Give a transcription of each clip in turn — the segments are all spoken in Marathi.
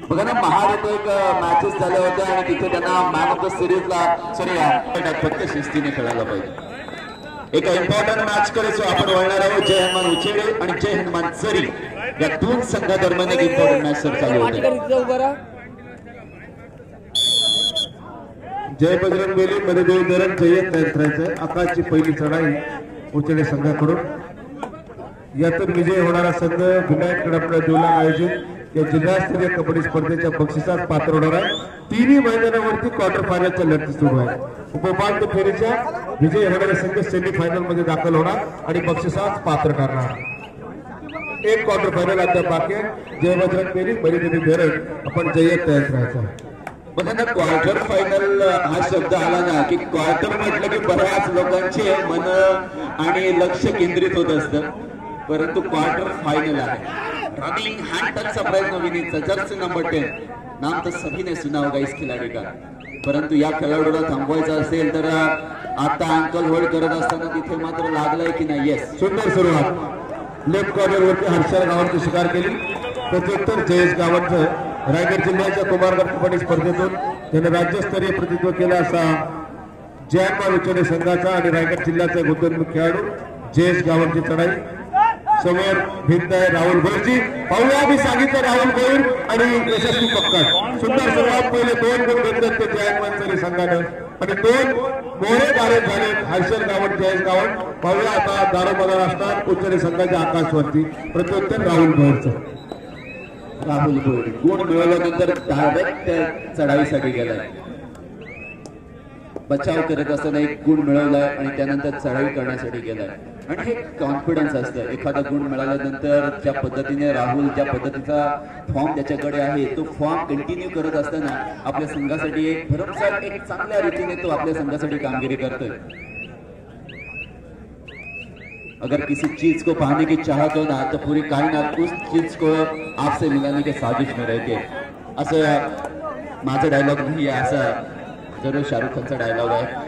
बघा ना महाराष्ट्र एक मॅचेस झाल्या होत्या आणि तिथे त्यांना मॅन ऑफ द सिरीजला फक्त शिस्तीने खेळायला पाहिजे। एक इम्पॉर्टंट मॅच करायचो आपण वळणार आहोत। जय हनुमान उचेडे आणि जय हनुमान चरी या दोन संघादरम्यान एक इम्पॉर्टंट मॅच सर चालू होते। जय बजरंग बेली मध्ये देवी धरण जय्यत तयार करायचंय। आकाशची पहिली चढाई उचेडे संघाकडून। यातून विजय होणारा संघ विनायक कडपडे देवला आयोजित या जिल्हास्तरीय कबड्डी स्पर्धेच्या बक्षिसात पात्र होणार आहे। तिन्ही मैदानावरती क्वार्टर फायनलच्या लढती सुरू आहे। उपउपांत्य फेरीच्या विजय होणारे संघ सेमीफायनल मध्ये दाखल होणार आणि बक्षिसात पात्र ठरणार। एक क्वार्टर फायनल अद्याप बाकी आहे। जय बजरंग बेली मध्ये देवी धरण आपण जय्यत तयार करायचं आहे। बघा ना क्वार्टर फायनल हा शब्द आला ना की क्वार्टर म्हटलं की बऱ्याच लोकांचे मन आणि लक्ष केंद्रित होत असतं, परंतु क्वार्टर फाइनल है। रनिंग हैंड टच का प्रयत्न विनीतचा जर्सी नंबर 10 नाम तो सभी ने सुना होगा इस खिलाड़ी का, परंतु या खेळाडूला थांबवायचं असेल तर आता अँकल होल्ड करत असताना तिथे मात्र लागलाय की नाही। येस सुंदर सुरुवात लेफ्ट कॉर्नर वरती हर्षल गावांची शिकार केली। प्रत्युत्तर जयेश गावांचं रायगड जिल्ह्याच्या कुमारगड कबड्डी स्पर्धेतून त्याने राज्यस्तरीय प्रतिनिधित्व केलं असा जय हनुमान उचेडे संघाचा आणि रायगड जिल्ह्याचा गुंतवणूक खेळाडू जयेश गावांची चढाई समोर भिंत आहे राहुल भोईरची। पाहूया मी सांगितलं राहुल भोईर आणि यशस्वी पक्कड सुंदर सुरुवात। पहिले 2 गुण घेतले ते जय हनुमान चरी संघानं आणि 2 मोहरे गाडे झाले हर्षल गावट जयेश गावट। पाहूया आता दारोमदार असणार उचेडे संघाच्या आकाशवरती प्रत्युत्तर राहुल भोईरचं। राहुल भोईर गुण मिळवल्यानंतर डायरेक्ट चढाईसाठी गेलाय। बचाव करत असताना एक गुण मिळवलाय आणि त्यानंतर चढाई करण्यासाठी गेलाय आणि हे कॉन्फिडन्स असतं। एखादा गुण मिळाल्यानंतर ज्या पद्धतीने राहुल ज्या पद्धतीचा फॉर्म त्याच्याकडे आहे तो फॉर्म कंटिन्यू करत असताना आपल्या संघासाठी एक भरमसाठ एक चांगल्या रीतीने तो आपल्या संघासाठी कामगिरी करतोय। अगर किसी चीज को पाने की चाहत हो ना तो पूरी कायनात उस चीज को आपसे मिलाने के साजिश में रहते। असं माझा डायलॉग नाही आहे, असं जरूर शाहरुख खानचा डायलॉग आहे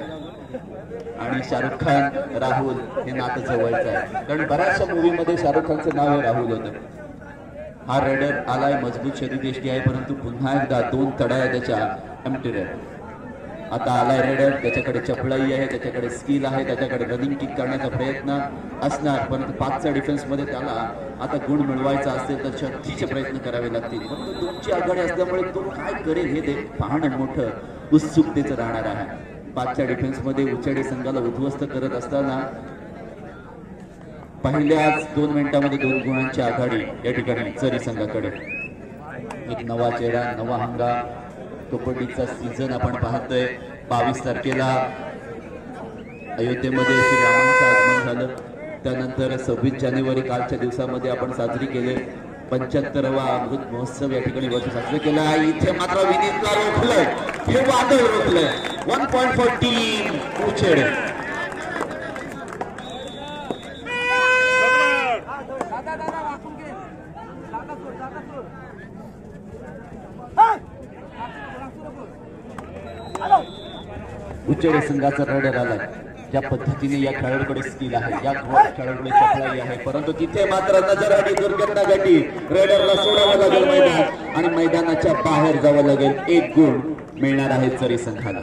आणि शाहरुख खान राहुल हे नातं जवळचं आहे, कारण बऱ्याचशा मूवी मध्ये शाहरुख खानचं नाव हे राहुल होतं। हा रेडर आलाय मजबूत शरीरयष्टी आहे, परंतु पुन्हा एकदा 2 तडाया त्याच्या एम्प्टी रेड। आता आलाय रेडर, त्याच्याकडे चपळाई आहे, त्याच्याकडे स्किल आहे, त्याच्याकडे रनिंग किक करण्याचा प्रयत्न असणार, परंतु 5च्या डिफेन्स मध्ये त्याला आता गुण मिळवायचा असेल तर शक्तीचे प्रयत्न करावे लागतील। परंतु 2ची आघाडी असल्यामुळे तो काय करेल हे पाहणं मोठं उत्सुकतेचं राहणार आहे। 5च्या डिफेन्स मध्ये उचेडे संघाला उद्ध्वस्त करत असताना पहिल्याच 2 मिनिटांमध्ये 2 गुणांची आघाडी या ठिकाणी चरी संघाकडे। एक नवा चेहरा नवा हंगाम कबड्डीचा सीझन आपण पाहतोय। 22 तारखेला अयोध्येमध्ये श्रीरामांचं आगमन झालं, त्यानंतर 26 जानेवारी कालच्या दिवसामध्ये आपण साजरी केले 75वा अमृत महोत्सव या ठिकाणी वर्ष साजरे केला। इथे मात्र विनीतला रोखलंय, हे वादळ रोखलंय 1.14 उचेडे। उचेडे संघाचा रेडर आलाय। ज्या पद्धतीने या खेळाडूकडे स्किल आहे, या खेळाडूकडे चपळाई आहे, परंतु तिथे मात्र नजर आणि दुर्घटना घडली। रेडरला सोडावं लागेल मैदान आणि मैदानाच्या बाहेर जावं लागेल। 1 गुण मिळणार आहे चरी संघाला।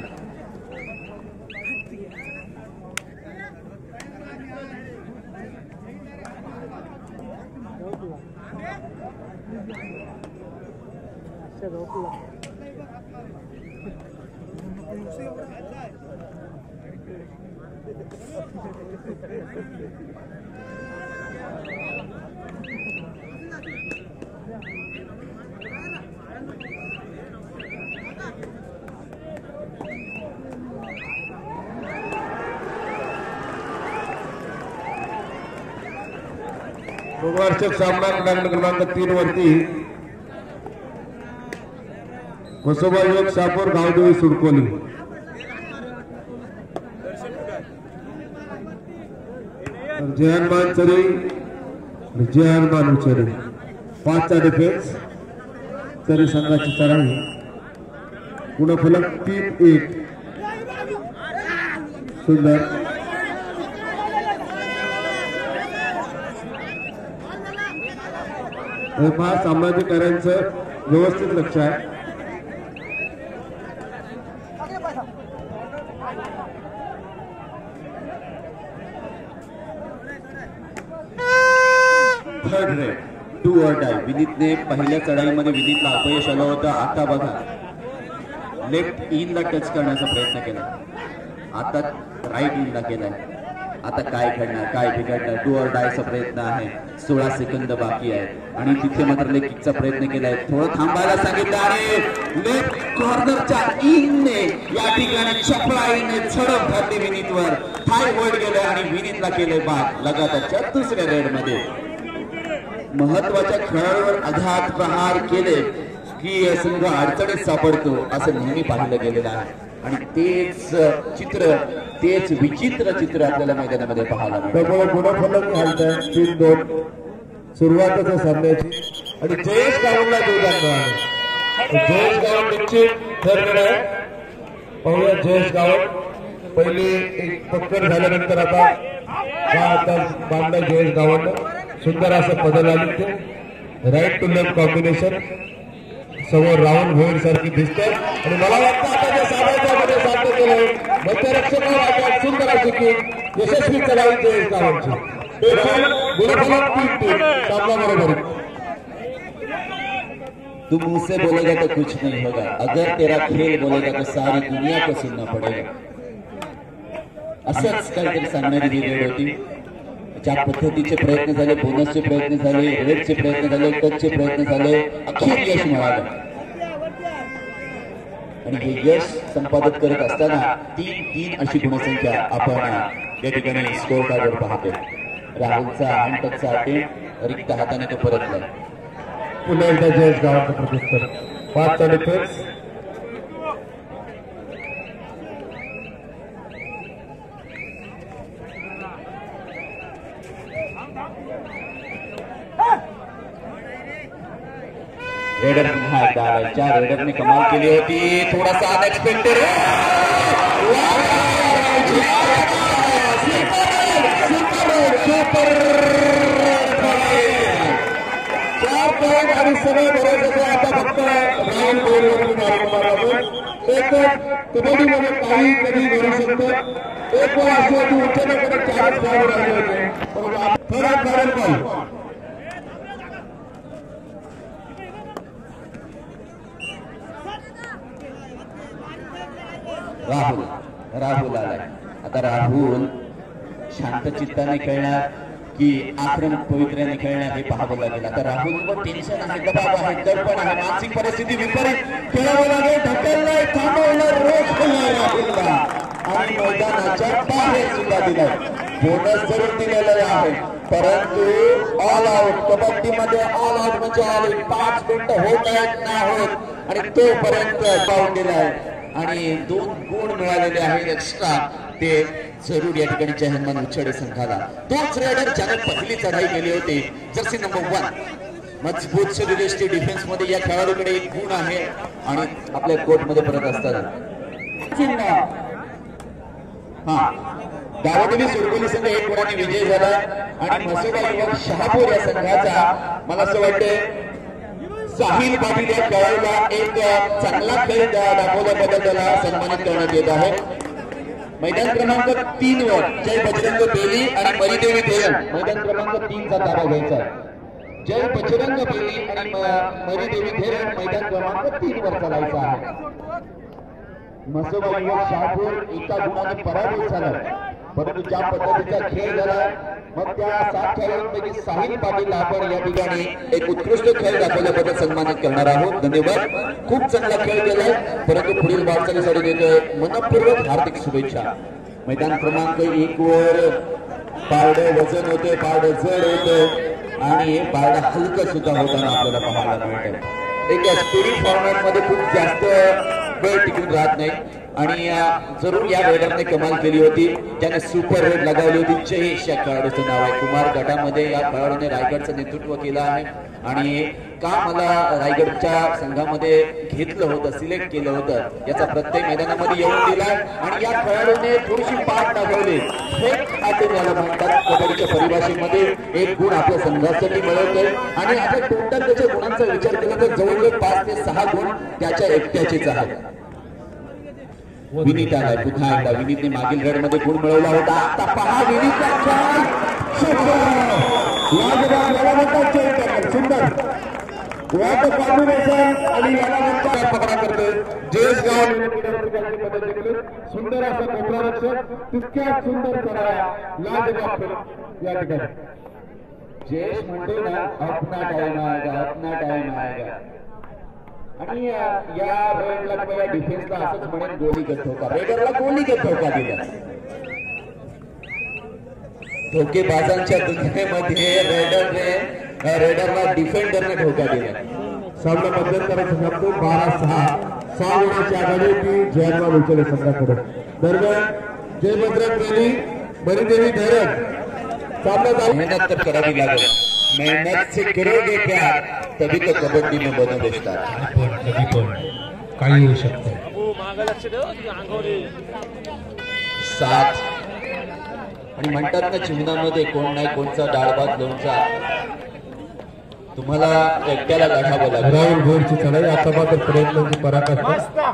रोमांचक सामना क्रमांक 3 वरती वसोबा योग शापूर गावदेवी सुरकोली। जय हनुमान चरी जय हनुमान उचेडे। 5चा डिफेन्स चरी संघाची चढाई गुणफलक 3-1 सुंदर। सामाजिकाऱ्यांचं व्यवस्थित लक्ष आहे. Third red, do or die. विनीतने पहिल्या चढाईमध्ये विनीतला अपयश आलं होतं. आता बघा, लेफ्ट इनला टच करण्याचा प्रयत्न केला, आता राईट इनला केलाय. आता काय घडणार, काय बिघडणार? डू ऑर डायचा प्रयत्न आहे. 16 सेकंद बाकी आहे आणि तिथे मात्र लेग किकचा प्रयत्न केलाय. थोडं थांबायला सांगितलं आणि लेफ्ट कॉर्नरच्या इनने या ठिकाणी चपळाईने झडप घातली विनीतवर. थाय वर गेले आणि विनीतला केले बाद. लगातारच्या दुसऱ्या रेड मध्ये महत्वाच्या खेळाडूवर आघात प्रहार केले की संघ अडचणीत सापडतो असं नेहमी पाहिलं गेलेलं आहे आणि तेच चित्र, तेच विचित्र चित्र आपल्याला मैदानामध्ये पाहायला मिळतं. त्यामुळे गुणफलक घालताय 3-2 सुरुवातच आहे सामन्याची आणि जयेश गावंडला जोरदार मिळाले. जयेश गावंड निश्चित ठरलेलं आहे. पाहूया जयेश गावंड पहिली एक पक्कड झाल्यानंतर आता बांधला जयेश गावंड. सुंदर असं बदल आले ते राईट टू लेफ्ट कॉम्बिनेशन समोर राहुल भोईर सारखी दिसते आणि मला वाटतं आता जे सामन्यामध्ये साध्य केलं मध्यरक्षक सुंदर अशी किक यशस्वी चढाई जयेश गावांची. गुणफलक 3-3 सामना बरोबर. तू मुझसे बोलेगा तो कुछ नहीं होगा, अगर तेरा खेल बोलेगा तो सारी दुनिया को सुनना पडेगा. असंच काहीतरी सांगणारी ही रेड होती. ज्या पद्धतीचे प्रयत्न झाले, बोनसचे प्रयत्न झाले, रेडचे प्रयत्न झाले, टचचे प्रयत्न झाले, अखेर यश मिळालं आणि हे यश संपादित करत असताना 3-3 अशी गुणसंख्या आपण या ठिकाणी स्कोर कार्डवर पाहतो. राहुलचा हँडटचचा अटेम्प्ट रिक्त हाताने तो परतला. पुन्हा एकदा जयेश गावाचं प्रत्युत्तर 5 आणि 5. रेडर पुन्हा एकदा आलाय. ज्या रेडरने कमाल केली होती, थोडासा अनएक्सपेक्टेड 4 पॉईंट आणि सगळं बरोबर. आता फक्त राहुल भोईरवरती मारून एकच कबड्डीमध्ये काही कधी घडू शकतं. एक वेळ अशी होती उच्चनाकडे 4 धाव राहिले होते. थोडा कारण बॉल राहुल आलाय. आता राहुल शांत चित्ताने खेळणार की आक्रमक पवित्र्याने खेळणार हे पाहावं लागेल. आता राहुलवर टेन्शन आहे, दबाव आहे, दडपण आहे, मानसिक परिस्थिती विपरीत. खेळावं लागेल, ढकललंय, थांबवलं, रोखलंय राहुलला आणि मैदानाच्या बाहेर सुद्धा दिलाय. बोनस जरूर दिलेलं आहे परंतु ऑल आउट कबड्डीमध्ये ऑल आउट म्हणजे ऑल 5 मिनिटं होत आहेत ना होत आणि तोपर्यंत पाऊन दिलाय आणि 2 गुण मिळालेले आहेत एक्स्ट्रा. ते जरूर या ठिकाणी जयहनुमान उच्छाडे संघाला. तोच रेडर ज्याने पहिली चढाई केली होती, जर्सी नंबर 1. मजबूत शरीरयष्टी डिफेन्स मध्ये या खेळाडूकडे 1 गुण आहे आणि आपल्या कोर्टमध्ये परत असताना गावातील सुरकुली संघ 1 गुणाने विजय झाला आणि मसुदा युवक शहापूर या संघाचा मला असं वाटते साहिल पाटील या खेळाडूला एक चांगला खेळ दाखवल्याबद्दल त्याला सन्मानित करण्यात येत आहे. मैदान क्रमांक 3 वर जय बजरंग बेली आणि मरीदेवी धेरण मैदान क्रमांक 3 चा ताबा घ्यायचा आहे. जय बजरंग बेली आणि मरीदेवी धेरण मैदान क्रमांक 3 वर चालायचा आहे. मसोबा युवक शहापूर एका गुणाने पराभूत झाला परंतु ज्या पद्धतीचा खेळ झाला मग त्या 7 खेळाडूंपैकी साहिल पाटील आपण या ठिकाणी एक उत्कृष्ट खेळ दाखवल्याबद्दल सन्मानित करणार आहोत. धन्यवाद. खूप चांगला खेळ केलाय परंतु पुढील वाटचालीसाठी देतोय मनपूर्वक हार्दिक शुभेच्छा. मैदान क्रमांक 1 वर पारडं वजन होते, पारडं जड होतं आणि पारडं हलकं सुद्धा होताना आपल्याला पाहायला मिळतं. एक स्पिरिट फॉर्मॅट मध्ये खूप जास्त वेळ टिकून राहत नाही. आणि जरूर या रेडरने कमाल केली होती, त्याने सुपर रेड लगावली होती. जयेश या खेळाडूचं नाव आहे. कुमार गटामध्ये या खेळाडूने रायगडचं नेतृत्व केलं आहे आणि का मला रायगडच्या संघामध्ये घेतलं होतं, सिलेक्ट केलं होतं याचा प्रत्येक मैदानामध्ये येऊन दिला. आणि या खेळाडूने थोडीशी पाठ दाखवली. फेक अटॅक याला म्हणतात कबड्डीच्या परिभाषेमध्ये. एक गुण आपल्या संघासाठी मिळवतोय आणि आता टोटल त्याच्या गुणांचा विचार केला तर जवळजवळ 5 ते 6 गुण त्याच्या एकट्याचेच आहेत. विनीत आलाय पुन्हा एकदा. विनीतने मागील रेडमध्ये गुण मिळवला होता. आता पहा विनीतचा खेळ. सुंदर कॉम्बिनेशन आणि पकडा करतोय जयेश गाव. सुंदर असा कोपरारक्षक, तितक्याच सुंदर चढाया लाजवाब या ठिकाणी. जयेश म्हणतो ना अपना टाइम आएगा, अपना टाइम आएगा. आणि या रेडला किंवा या डिफेन्सला असंच म्हणेन गोलीगत धोका. रेडरला गोलीगत धोका दिला. धोकेबाजांच्या दुनियेमध्ये रेडरला डिफेंडरने धोका दिला. सामना मध्यंतराचा संघातून 12-6 गुणाची आघाडी ती जयराम उचले संघाकडे. दरम्यान जयभद्रक रेली बरीदेवी धैर्य सामना मेहनत तर करावी लागेल. मेहनत से करोगे प्यार तभी तो कबड्डी में बनो बेचता. कधी पण काही होऊ शकतं. 7 आणि म्हणतात ना जीवनामध्ये कोण नाही कोणचा डाळभात लोणचा तुम्हाला एकट्याला लढावं लागेल. राहुल भोरची चढाई आता मात्र प्रयत्नांची पराकाष्ठा.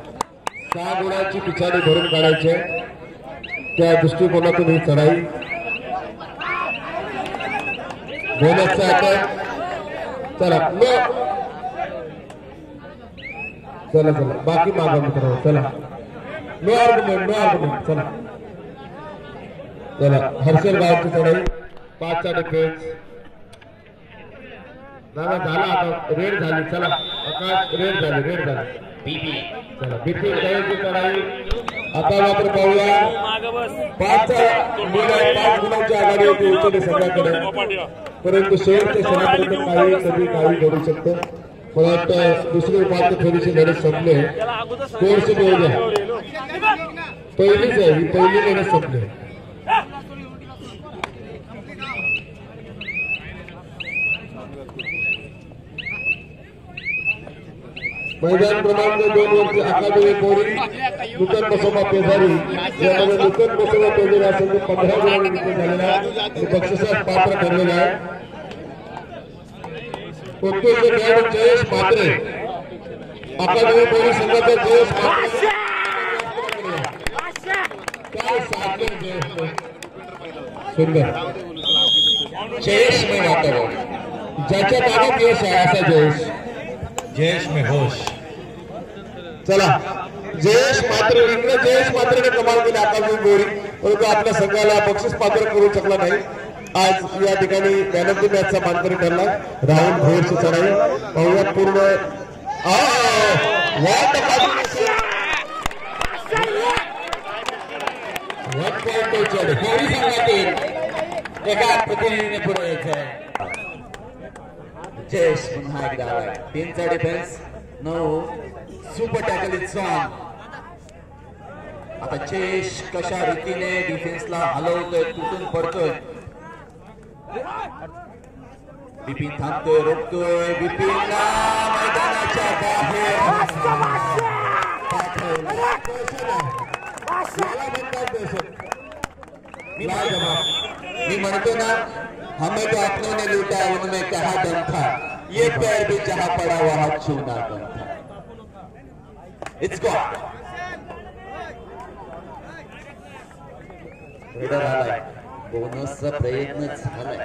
6 गुणाची पिछाडी भरून काढायचे त्या दृष्टिकोनातून ही चढाई. बोनसचा अटॅक. चला चला चला बाकी मागा मित्रांनो. चला नो आर्ग्युमेंट. चला चला हर्षल गावची चढाई 5चा डिफेन्स झाला. आता रेड झाली. चला आकाश रेड झाली. चला बिपी जयची चढाई. आता मात्र पाहूया 5 गुणांची आघाडी होती उचले संघाकडे. परंतु शेवटच्या क्षणापर्यंत काही घडू शकतं. मला वाटतं दुसरी उपांत्य फेरीची लढत संपले. कोर्स मिळू द्या. पहिलीच आहे ही पहिली लढत संपली. मैदान क्रमांक 2 वरची अकादमी पोरी नूतन बसोबा पेजारी यामध्ये नूतन बसोबा पेजारी असेल 15 गुणांनी विजय झालेला आणि बक्षिसात पात्र ठरलेला आहे. कोणतेचे खेळाडू जयेश म्हात्रे अकादमी पोरी संघाचे जयेश म्हात्रे काय साधले जयेश. सुंदर जयेश में वातावरण ज्याच्या ताब्यात यश आहे असा जयेश में होश. चला जयेश मात्रेने कमाल केली अकादमी बोरी. परंतु आपल्या संघाला बक्षीस पात्र करू शकला नाही. आज या ठिकाणी मॅन ऑफ द मॅचचा मानकरी ठरला राहुल भोरची चढाई. पाहूयात पूर्ण एका प्रतिनिधीने पुढे यायचं. जयेश पुन्हा एकदा आलाय. 3चा defence 9 super tackle is on. आता जयेश कशा रीतीने डिफेन्सला हलवतोय, तुटून पडतोय. बिपिन थांबतोय, रोखतोय. बिपिन मैदानाच्या मी म्हणतो ना हमें तो अपनों ने लूटा उनमें कहा दम था ये पैर भी जहां पड़ा वहां छूना दम था. It's gone. रेडर आलाय. बोनसचा प्रयत्न झालाय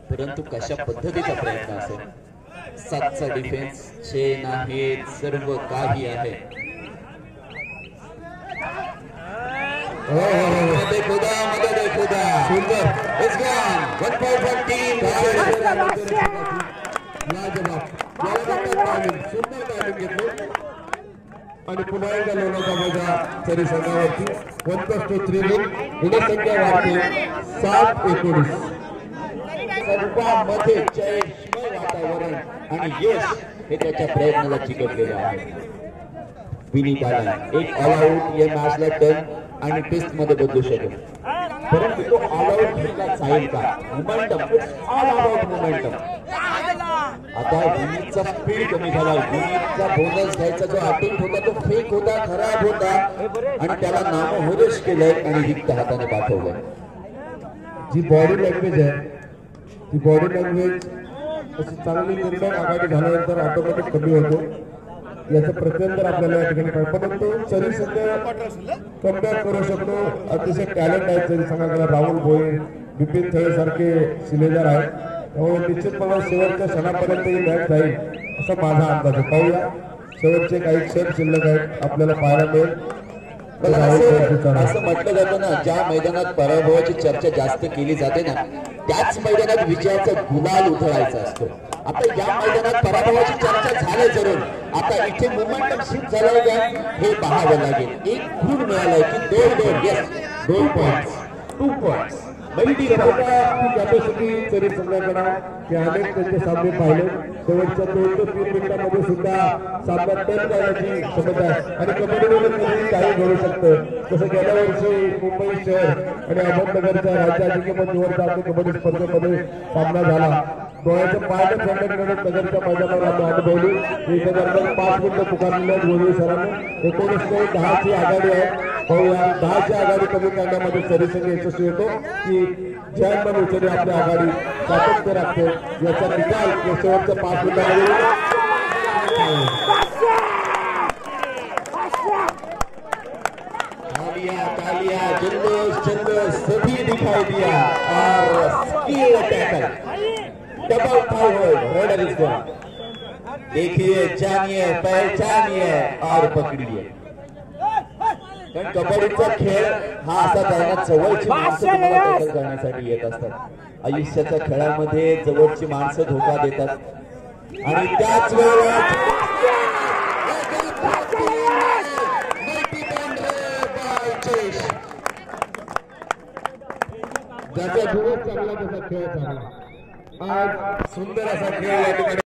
परंतु कशा पद्धतीचा प्रयत्न असेल. 7चा डिफेन्स चेन आहे सर्व काही आहे. मदद खुदा सुंदर. It's gone. 1 point for team. सुंदर टायमिंग घेतलं आणि पुन्हा एकदा लोणाचा मजा तरी संघावरती 1+2 गुण. गुणसंख्या वाढते 7-19. सर्वांमध्ये जयेशमय वातावरण आणि यश हे त्याच्या प्रयत्नाला चिकटलेले आहे. विनीत आला एक ऑल आउट या मॅचला टर्न आणि टेस्ट मध्ये बदलू शकेल परंतु तो ऑल आउट घेतला जाईल का मोमेंटम ऑल अबाउट मोमेंटम आता विनीतचा स्पीड कमी झाला विनीतचा बोनस घ्यायचा जो अटेम्प्ट होता तो फेक होता खराब होता आणि त्याला नामोहरश केलंय आणि रिक्त हाताने पाठवलंय जी बॉडी लँग्वेज आहे ती बॉडी लँग्वेज अशी चांगली निर्णय आघाडी झाल्यानंतर ऑटोमॅटिक कमी होतो याचं प्रत्यंतर आपल्याला या ठिकाणी पाहिजे परंतु तरी सध्या कमबॅक करू शकतो अतिशय टॅलेंट आहे तरी सांगा गेला राहुल भोईर बिपिन थळे सारखे शिलेदार आहेत त्यामुळे निश्चितपणे शेवटच्या क्षणापर्यंत ही मॅच जाईल असा माझा अंदाज आहे पाहूया शेवटचे काही क्षण शिल्लक आहेत आपल्याला पाहायला मिळेल असं म्हटलं जातं ना ज्या मैदानात पराभवाची चर्चा जास्त केली जाते ना त्याच मैदानात विजयाचा गुलाल उधळायचा असतो आता या मैदानात पराभवाची चर्चा झाली जरूर आता इथे मोमेंटम शिफ्ट झालाय का हे पाहावं लागेल एक गुण मिळालाय की 2 पॉइंट्स 2 पॉइंट्स कॅपॅसिटी तरी संघाकडे की अनेक त्यांचे सामने पाहिले शेवटच्या 2 ते 3 मिनिटांमध्ये सुद्धा सामना टर्न करण्याची क्षमता आहे आणि कबड्डीमध्ये काही घडू शकतं जसं गेल्या वर्षी मुंबई शहर आणि अहमदनगरच्या राज्य अजिंक्यपद निवडचा कबड्डी स्पर्धेमध्ये सामना झाला डोळ्याच्या पायाच्या खंडन नगरच्या मैदानावर आम्ही अनुभवली एका दरम्यान 5 मिनिटं पुकारलेल्या गोळी सरांनी 19-10 ची आघाडी आहे पाहूया 10 ची आघाडी कमी करण्यामध्ये सरीसंघ यशस्वी होतो की जयंत उचले आपली आघाडी सातत्य राखते याचा निकाल शेवटच्या 5 मिनिटांमध्ये तालियां जुलूस जुलूस सभी दिखाई दिया और skill tackle double forward runner is gone देखिए जानिए पहचानिए और पकड़िए कारण कबड्डीचा खेळ हा असा आहे जवळची माणसं तुम्हाला टॅकल करण्यासाठी येत असतात आयुष्याच्या खेळामध्ये जवळची माणसं धोका देतात आणि त्याच वेळेला ज्याचा दिवस चांगला त्याचा खेळ चांगला आज सुंदर असा खेळ या ठिकाणी